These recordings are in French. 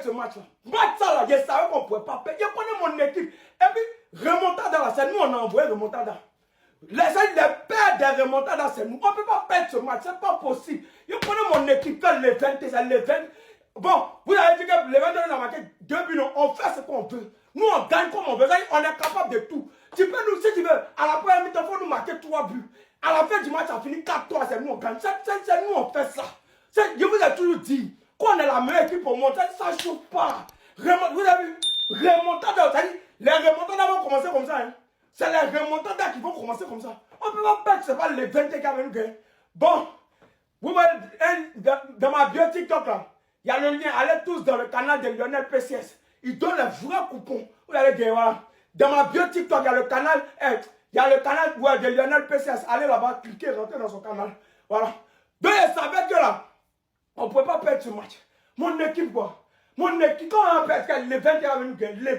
ce match-là. Match ça là, je savais qu'on ne pouvait pas perdre. Je connais mon équipe. Et puis, remontada là, c'est nous, on a envoyé remontada. Les pères des remontadas, c'est nous. On ne peut pas perdre ce match, c'est pas possible. Je connais mon équipe, quand les 20, les 20. Bon, vous avez dit que les 20 on a marqué 2 buts, on fait ce qu'on veut. Nous, on gagne comme on veut. On est capable de tout. Tu peux nous, si tu veux, à la première mi-temps, il faut nous marquer 3 buts. À la fin du match, ça finit 4-3, c'est nous, on gagne. C'est nous, on fait ça. Je vous ai toujours dit qu'on est la meilleure équipe au monde. Ça ne chauffe pas. Vous avez vu, remontada, les remontadas vont commencer comme ça. Hein. C'est les remontadas qui vont commencer comme ça. On ne peut pas perdre, ce n'est pas les 20 qui avaient nous gagné. Bon, vous voyez, dans ma bio TikTok, là, il y a le lien. Allez tous dans le canal de Lionel PCS. Il donne les vrais coupons. Vous allez gagner, voilà. Dans ma bio TikTok, il y a le canal, ouais, de Lionel PCS. Allez là-bas, cliquez, rentrez dans son canal. Voilà. Donc, je savais que là, on ne pouvait pas perdre ce match. Mon équipe, quoi. Mon équipe, quand on perd, les 20 avaient nous gagné. Les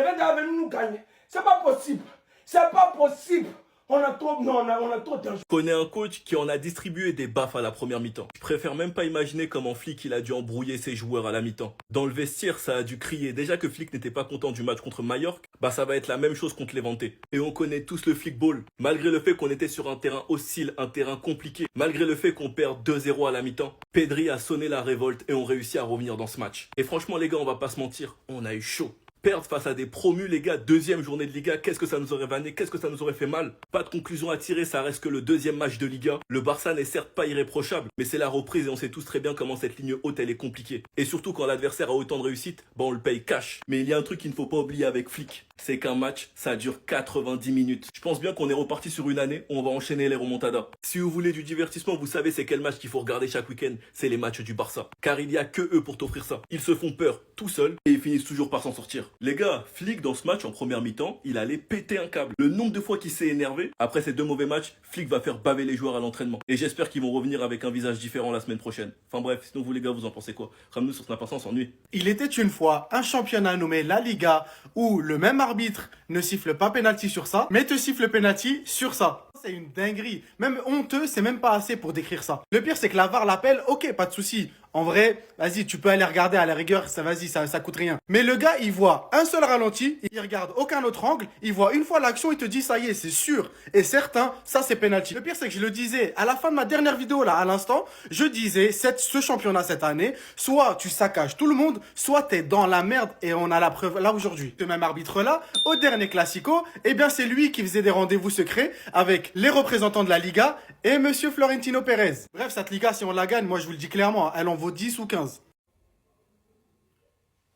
20 avaient nous gagné. C'est pas possible. C'est pas possible. On a trop d'enjeux. Je connais un coach qui en a distribué des baffes à la première mi-temps. Je préfère même pas imaginer comment Flick il a dû embrouiller ses joueurs à la mi-temps. Dans le vestiaire, ça a dû crier. Déjà que Flick n'était pas content du match contre Mallorca, bah ça va être la même chose contre Levante. Et on connaît tous le Flick ball. Malgré le fait qu'on était sur un terrain hostile, un terrain compliqué, malgré le fait qu'on perd 2-0 à la mi-temps, Pedri a sonné la révolte et on réussit à revenir dans ce match. Et franchement les gars, on va pas se mentir, on a eu chaud. Perdre face à des promus, les gars, deuxième journée de Liga, qu'est-ce que ça nous aurait vanné, qu'est-ce que ça nous aurait fait mal. Pas de conclusion à tirer, ça reste que le deuxième match de Liga. Le Barça n'est certes pas irréprochable, mais c'est la reprise et on sait tous très bien comment cette ligne haute elle est compliquée. Et surtout quand l'adversaire a autant de réussite, bah on le paye cash. Mais il y a un truc qu'il ne faut pas oublier avec Flick, c'est qu'un match, ça dure 90 minutes. Je pense bien qu'on est reparti sur une année où on va enchaîner les remontadas. Si vous voulez du divertissement, vous savez c'est quel match qu'il faut regarder chaque week-end, c'est les matchs du Barça. Car il y a que eux pour t'offrir ça. Ils se font peur tout seuls et ils finissent toujours par s'en sortir. Les gars, Flick dans ce match en première mi-temps, il allait péter un câble. Le nombre de fois qu'il s'est énervé, après ces 2 mauvais matchs, Flick va faire baver les joueurs à l'entraînement. Et j'espère qu'ils vont revenir avec un visage différent la semaine prochaine. Enfin bref, sinon vous les gars, vous en pensez quoi? Ramenez-nous sur Snap, on s'ennuie. Il était une fois un championnat nommé La Liga où le même arbitre ne siffle pas penalty sur ça, mais te siffle penalty sur ça. C'est une dinguerie. Même honteux, c'est même pas assez pour décrire ça. Le pire, c'est que la VAR l'appelle, ok, pas de souci. En vrai, vas-y, tu peux aller regarder à la rigueur, ça vas-y, ça coûte rien. Mais le gars, il voit un seul ralenti, il regarde aucun autre angle, il voit une fois l'action, il te dit ça y est, c'est sûr et certain, ça c'est penalty. Le pire, c'est que je le disais à la fin de ma dernière vidéo là, à l'instant, je disais ce championnat cette année, soit tu saccages tout le monde, soit t'es dans la merde et on a la preuve là aujourd'hui. Ce même arbitre là, au dernier Classico, eh bien c'est lui qui faisait des rendez-vous secrets avec les représentants de la Liga et Monsieur Florentino Pérez. Bref, cette Liga, si on la gagne, moi je vous le dis clairement, elle en vaut 10 ou 15.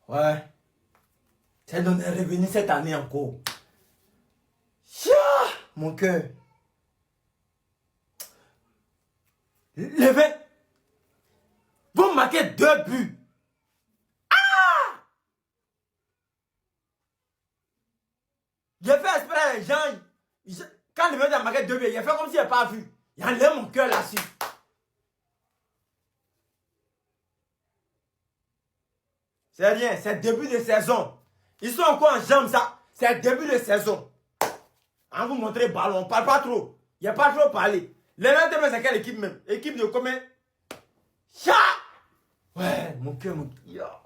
Ouais. C'est donné revenu cette année encore. Chia, mon cœur. Les 20 vont marquer 2 buts. Ah! J'ai fait exprès, les gens. Quand le 20 a marqué 2 buts, il a fait comme s'il n'avait pas vu. Il enlève mon cœur là-dessus. C'est rien, c'est début de saison. Ils sont encore en jambes, ça. C'est début de saison. On vous montrer le ballon, on ne parle pas trop. Il n'y a pas trop parlé. Les lendemain, c'est quelle équipe même? Équipe de combien? Chat! Ouais, mon cœur, mon cœur.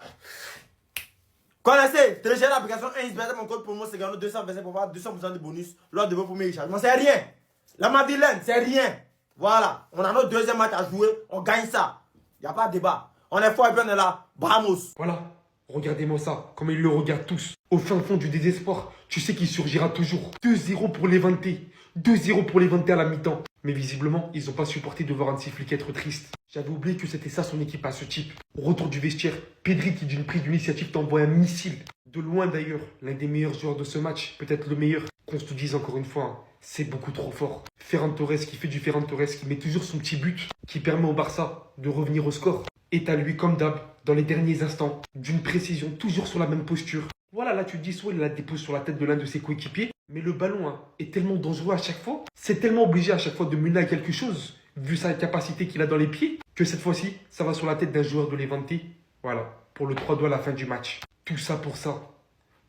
Connaissez, téléchargez l'application 1 mon code promo, c'est gagné 200 pour avoir 200% de bonus lors de vos premiers chargements. C'est rien. La Madeleine, c'est rien. Voilà, on a notre deuxième match à jouer, on gagne ça. Il n'y a pas de débat. On est fort et bien on est là. Vamos. Voilà, regardez-moi ça, comme ils le regardent tous. Au fin fond du désespoir, tu sais qu'il surgira toujours. 2-0 pour les Levante. 2-0 pour les Levante à la mi-temps. Mais visiblement, ils n'ont pas supporté de voir un Flick être triste. J'avais oublié que c'était ça son équipe à ce type. Au retour du vestiaire, Pedri qui d'une prise d'initiative t'envoie un missile. De loin d'ailleurs, l'un des meilleurs joueurs de ce match, peut-être le meilleur. Qu'on se dise encore une fois, hein, c'est beaucoup trop fort. Ferran Torres qui fait du Ferran Torres, qui met toujours son petit but, qui permet au Barça de revenir au score. Est à lui comme d'hab, dans les derniers instants, d'une précision toujours sur la même posture. Voilà, là tu te dis soit il la dépose sur la tête de l'un de ses coéquipiers, mais le ballon hein, est tellement dangereux à chaque fois, c'est tellement obligé à chaque fois de mener à quelque chose, vu sa capacité qu'il a dans les pieds, que cette fois-ci, ça va sur la tête d'un joueur de Levante. Voilà, pour le 3-2 à la fin du match. Tout ça pour ça.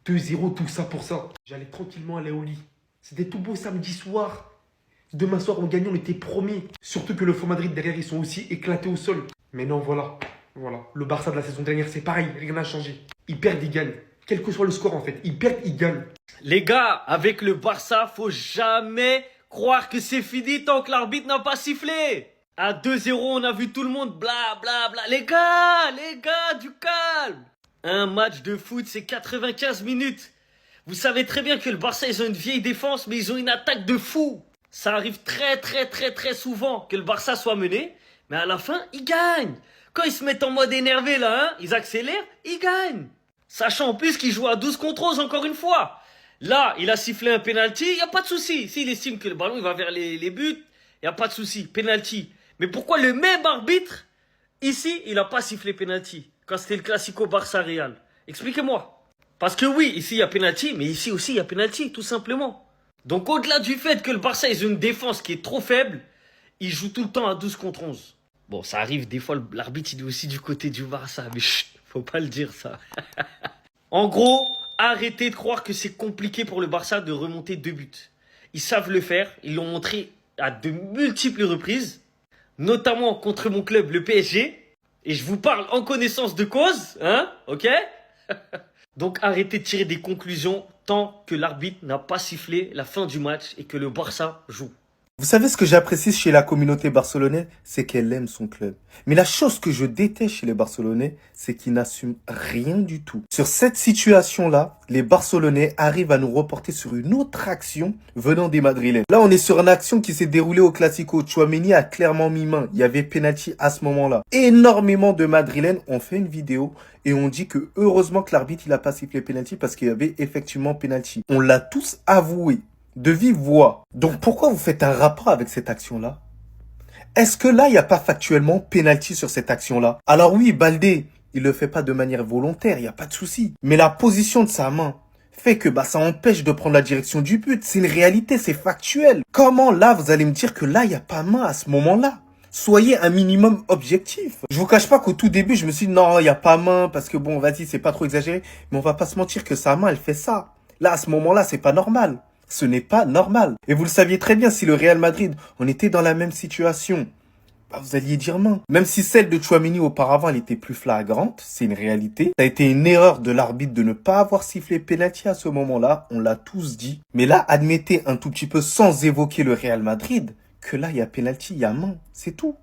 2-0, tout ça pour ça. J'allais tranquillement aller au lit. C'était tout beau samedi soir. Demain soir, en gagnant, on était promis. Surtout que le Faux Madrid derrière, ils sont aussi éclatés au sol. Mais non, voilà. Voilà. Le Barça de la saison dernière, c'est pareil, rien n'a changé. Ils perdent, ils gagnent. Quel que soit le score, en fait. Ils perdent, ils gagnent. Les gars, avec le Barça, faut jamais croire que c'est fini tant que l'arbitre n'a pas sifflé. À 2-0, on a vu tout le monde bla bla bla. Les gars, du calme. Un match de foot, c'est 95 minutes. Vous savez très bien que le Barça, ils ont une vieille défense, mais ils ont une attaque de fou. Ça arrive très souvent que le Barça soit mené, mais à la fin, ils gagnent. Quand ils se mettent en mode énervé là, hein, ils accélèrent, ils gagnent. Sachant en plus qu'ils jouent à 12 contre 11 encore une fois. Là, il a sifflé un penalty, il n'y a pas de souci. S'il estime que le ballon il va vers les buts, il n'y a pas de souci, penalty. Mais pourquoi le même arbitre, ici, il n'a pas sifflé penalty quand c'était le Classico Barça-Real? Expliquez-moi. Parce que oui, ici il y a penalty, mais ici aussi il y a penalty, tout simplement. Donc au-delà du fait que le Barça ils ont une défense qui est trop faible, ils jouent tout le temps à 12 contre 11. Bon, ça arrive, des fois l'arbitre il est aussi du côté du Barça, mais chut, faut pas le dire ça. En gros, arrêtez de croire que c'est compliqué pour le Barça de remonter 2 buts. Ils savent le faire, ils l'ont montré à de multiples reprises, notamment contre mon club, le PSG. Et je vous parle en connaissance de cause, hein, ok? Donc arrêtez de tirer des conclusions tant que l'arbitre n'a pas sifflé la fin du match et que le Barça joue. Vous savez ce que j'apprécie chez la communauté barcelonaise, c'est qu'elle aime son club. Mais la chose que je déteste chez les Barcelonais, c'est qu'ils n'assument rien du tout. Sur cette situation-là, les Barcelonais arrivent à nous reporter sur une autre action venant des Madrilènes. Là, on est sur une action qui s'est déroulée au Classico. Tchouaméni a clairement mis main. Il y avait penalty à ce moment-là. Énormément de Madrilènes ont fait une vidéo et on dit que heureusement que l'arbitre il a pas sifflé penalty parce qu'il y avait effectivement penalty. On l'a tous avoué. De vive voix. Donc pourquoi vous faites un rapport avec cette action-là? Est-ce que là, il n'y a pas factuellement penalty sur cette action-là? Alors oui, Baldé, il le fait pas de manière volontaire, il n'y a pas de souci. Mais la position de sa main fait que ça empêche de prendre la direction du but. C'est une réalité, c'est factuel. Comment là, vous allez me dire que là, il n'y a pas main à ce moment-là? Soyez un minimum objectif. Je vous cache pas qu'au tout début, je me suis dit non, il n'y a pas main parce que bon, vas-y, c'est pas trop exagéré. Mais on va pas se mentir que sa main, elle fait ça. Là, à ce moment-là, c'est pas normal. Ce n'est pas normal. Et vous le saviez très bien, si le Real Madrid, on était dans la même situation, vous alliez dire main. Même si celle de Tchouaméni auparavant, elle était plus flagrante, c'est une réalité. Ça a été une erreur de l'arbitre de ne pas avoir sifflé penalty à ce moment-là, on l'a tous dit. Mais là, admettez un tout petit peu, sans évoquer le Real Madrid, que là, il y a penalty, il y a main. C'est tout.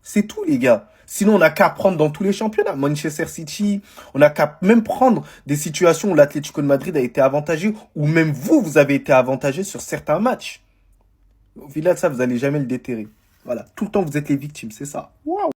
C'est tout, les gars. Sinon, on n'a qu'à prendre dans tous les championnats. Manchester City, on n'a qu'à même prendre des situations où l'Atlético de Madrid a été avantagé, ou même vous avez été avantagé sur certains matchs. Au final, ça, vous n'allez jamais le déterrer. Voilà. Tout le temps, vous êtes les victimes, c'est ça. Waouh!